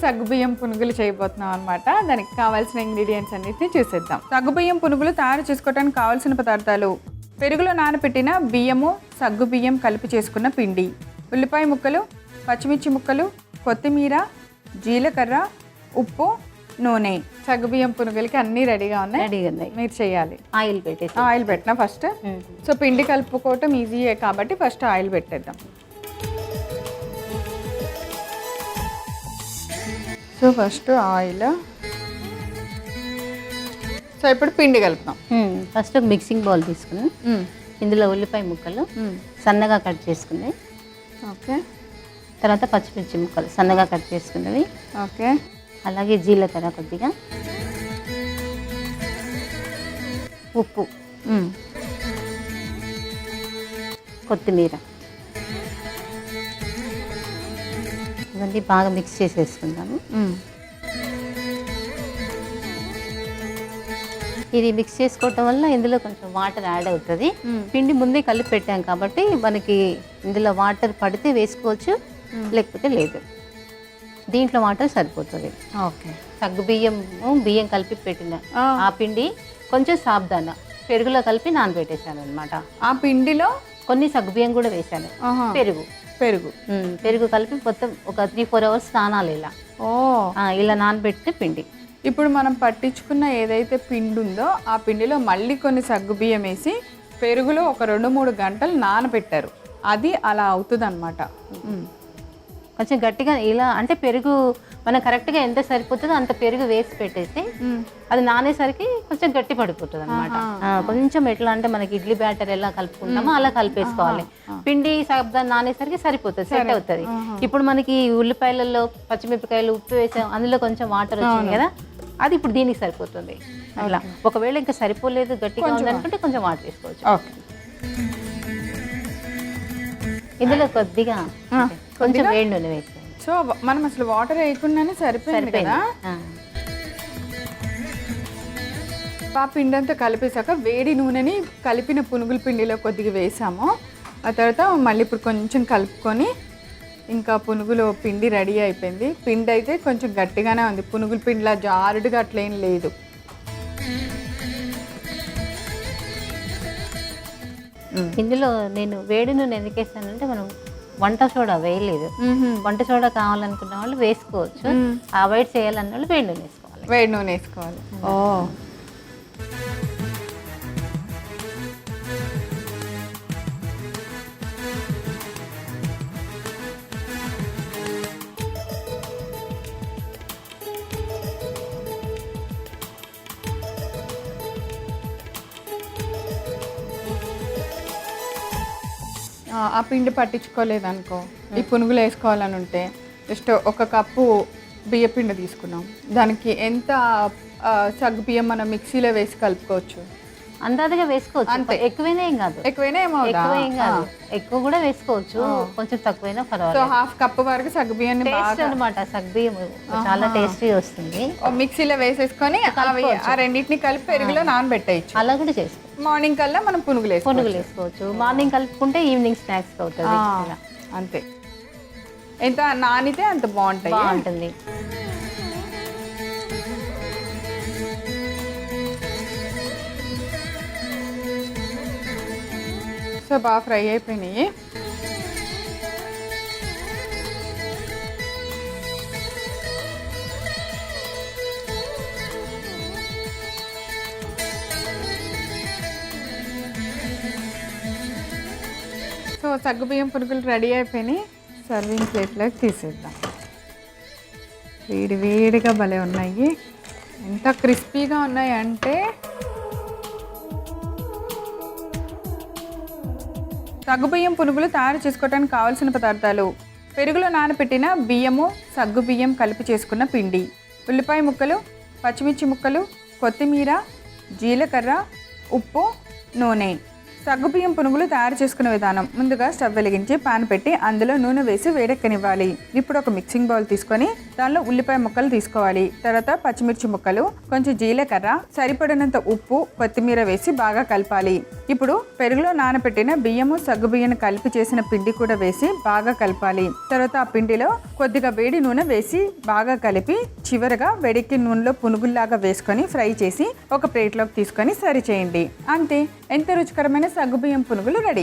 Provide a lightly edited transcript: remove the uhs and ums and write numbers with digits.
సగ్గుబియ్యం పునుగులు చేయబోతున్నాం అనమాట. దానికి కావాల్సిన ఇంగ్రీడియంట్స్ అన్నిటిని చూసేద్దాం. సగ్గుబియ్యం పునుగులు తయారు చేసుకోవడానికి కావాల్సిన పదార్థాలు: పెరుగులో నానబెట్టిన బియ్యము, సగ్గుబియ్యం కలిపి చేసుకున్న పిండి, ఉల్లిపాయ ముక్కలు, పచ్చిమిర్చి ముక్కలు, కొత్తిమీర, జీలకర్ర, ఉప్పు, నూనె. సగ్గుబియ్యం పునుగులకి అన్నీ రెడీగా ఉన్నాయి. మీరు చేయాలి. ఆయిల్ పెట్టినా ఫస్ట్. సో పిండి కలుపుకోవటం ఈజీయే కాబట్టి ఫస్ట్ ఆయిల్ పెట్టేద్దాం. So first oil. సో ఇప్పుడు పిండి కలుపుతాం. ఫస్ట్ ఒక మిక్సింగ్ బౌల్ తీసుకుని ఇందులో ఉల్లిపాయ ముక్కలు సన్నగా కట్ చేసుకుని, ఓకే, తర్వాత పచ్చిమిర్చి ముక్కలు సన్నగా కట్ చేసుకున్నవి, ఓకే, అలాగే జీలకర్ర కొద్దిగా, ఉప్పు, కొత్తిమీర ఇవన్నీ బాగా మిక్స్ చేసేసుకుందాము. ఇది మిక్స్ చేసుకోవటం వల్ల ఇందులో కొంచెం వాటర్ యాడ్ అవుతుంది. పిండి ముందే కలిపి పెట్టాం కాబట్టి మనకి ఇందులో వాటర్ పడితే వేసుకోవచ్చు, లేకపోతే లేదు. దీంట్లో వాటర్ సరిపోతుంది. ఓకే. బియ్యం కలిపి పెట్టిన ఆ పిండి కొంచెం సాబ్దాన పెరుగులో కలిపి నానబెట్టేశాను అనమాట. ఆ పిండిలో కొన్ని సగ్గుబియ్యం కూడా వేశాను. పెరుగు కలిపి మొత్తం ఒక 3-4 అవర్స్ నానాలి ఇలా నానబెట్టిన పిండి. ఇప్పుడు మనం పట్టించుకున్న ఏదైతే పిండి ఉందో ఆ పిండిలో మళ్ళీ కొన్ని సగ్గుబియ్యం వేసి పెరుగులో ఒక 2-3 గంటలు నానబెట్టారు. అది అలా అవుతుంది అనమాట. కొంచెం గట్టిగా ఇలా అంటే పెరుగు మనం కరెక్ట్గా ఎంత సరిపోతుందో అంత పెరుగు వేసి పెట్టేసి అది నానేసరికి కొంచెం గట్టి పడిపోతుంది అనమాట. కొంచెం ఎట్లా అంటే మనకి ఇడ్లీ బ్యాటర్ ఎలా కలుపుకుంటామో అలా కలిపేసుకోవాలి. పిండి శబ్దాన్ని నానేసరికి సరిపోతుంది, సెట్ అవుతుంది. ఇప్పుడు మనకి ఉల్లిపాయలలో పచ్చిమిరపకాయలు ఉప్పు వేసాం, అందులో కొంచెం వాటర్ వచ్చింది కదా, అది ఇప్పుడు దీనికి సరిపోతుంది. అట్లా ఒకవేళ ఇంకా సరిపోలేదు గట్టిగా ఉందనుకుంటే కొంచెం వాటర్ వేసుకోవచ్చు. ఇందులో కొద్దిగా కొంచెం వేడి నూనె వేసుకోవాలి. సో మనం అసలు వాటర్ వేయకుండానే సరిపోయింది కదా. ఆ పిండి అంతా కలిపేసాక వేడి నూనెని కలిపిన పునుగుల పిండిలో కొద్దిగా వేసాము. ఆ తర్వాత మళ్ళీ ఇప్పుడు కొంచెం కలుపుకొని ఇంకా పునుగులు పిండి రెడీ అయిపోయింది. పిండి అయితే కొంచెం గట్టిగానే ఉంది, పునుగుల పిండిలా జారుడుగా అట్లేం లేదు. ఇందులో నేను వేడి నూనె ఎందుకు వేసానంటే మనం వంట సోడా వేయలేదు. వంట సోడా కావాలనుకున్న వాళ్ళు వేసుకోవచ్చు, అవాయిడ్ చేయాలన్న వాళ్ళు వేడి నూనె వేసుకోవాలి. ఓ, ఆ పిండి పట్టించుకోలేదు అనుకో, ఈ పునుగులు వేసుకోవాలని ఉంటే జస్ట్ 1 కప్పు బియ్య పిండి తీసుకున్నాం, దానికి ఎంత సగ్గు బియ్యం మనం మిక్సీలో వేసి కలుపుకోవచ్చు? అందాజగా వేసుకోవచ్చు. అంతే, ఎక్కువైనా ఏం కాదు. ఎక్కువ కూడా వేసుకోవచ్చు, కొంచెం తక్కువైనా పర్వాలేదు. సో 1/2 కప్పు వరకు సగ్గు బియ్యాన్ని అనమాట. సగ్గు బియ్యం చాలా టేస్టీ వస్తుంది. మిక్సీలో వేసేసుకొని ఆ రెండింటిని కలిపి పెరుగులో నానబెట్టేయచ్చు. అలా కూడా చేసుకోవచ్చు. మార్నింగ్ కల్లా మనం పునుగులు వేసుకోవచ్చు. మార్నింగ్ కలుపుకుంటే ఈవినింగ్ స్నాక్స్ అవుతుంది. అంతే, ఎంత నానితే అంత బాగుంటుంది. సో బాగా ఫ్రై అయిపోయినాయి. సో సగ్గుబియ్యం పునుగులు రెడీ అయిపోయినాయి. సర్వింగ్ ప్లేట్లోకి తీసేద్దాం. వేడిగా భలే ఉన్నాయి. ఎంత క్రిస్పీగా ఉన్నాయి అంటే సగ్గుబియ్యం పునుగులు తయారు చేసుకోవడానికి కావాల్సిన పదార్థాలు: పెరుగులో నానబెట్టిన బియ్యము, సగ్గుబియ్యం కలిపి చేసుకున్న పిండి, ఉల్లిపాయ ముక్కలు, పచ్చిమిర్చి ముక్కలు, కొత్తిమీర, జీలకర్ర, ఉప్పు, నూనె. సగ్గుబియ్యం పునుగులు తయారు చేసుకునే విధానం: ముందుగా స్టవ్ వెలిగించి పాన్ పెట్టి అందులో నూనె వేసి వేడెక్కనివ్వాలి. ఇప్పుడు ఒక మిక్సింగ్ బౌల్ తీసుకొని దానిలో ఉల్లిపాయ ముక్కలు తీసుకోవాలి. తర్వాత పచ్చిమిర్చి ముక్కలు, కొంచెం జీలకర్ర, సరిపడినంత ఉప్పు, కొత్తిమీర వేసి బాగా కలపాలి. ఇప్పుడు పెరుగులో నానబెట్టిన బియ్యము సగ్గుబియ్యను కలిపి చేసిన పిండి కూడా వేసి బాగా కలపాలి. తర్వాత ఆ పిండిలో కొద్దిగా వేడి నూనె వేసి బాగా కలిపి చివరగా వేడెక్కిన నూనెలో పునుగుల్లాగా వేసుకొని ఫ్రై చేసి ఒక ప్లేట్లోకి తీసుకొని సర్వ్ చేయండి. అంతే, ఎంత రుచికరమైన సగ్గుబియ్యం పునుగులు రెడీ.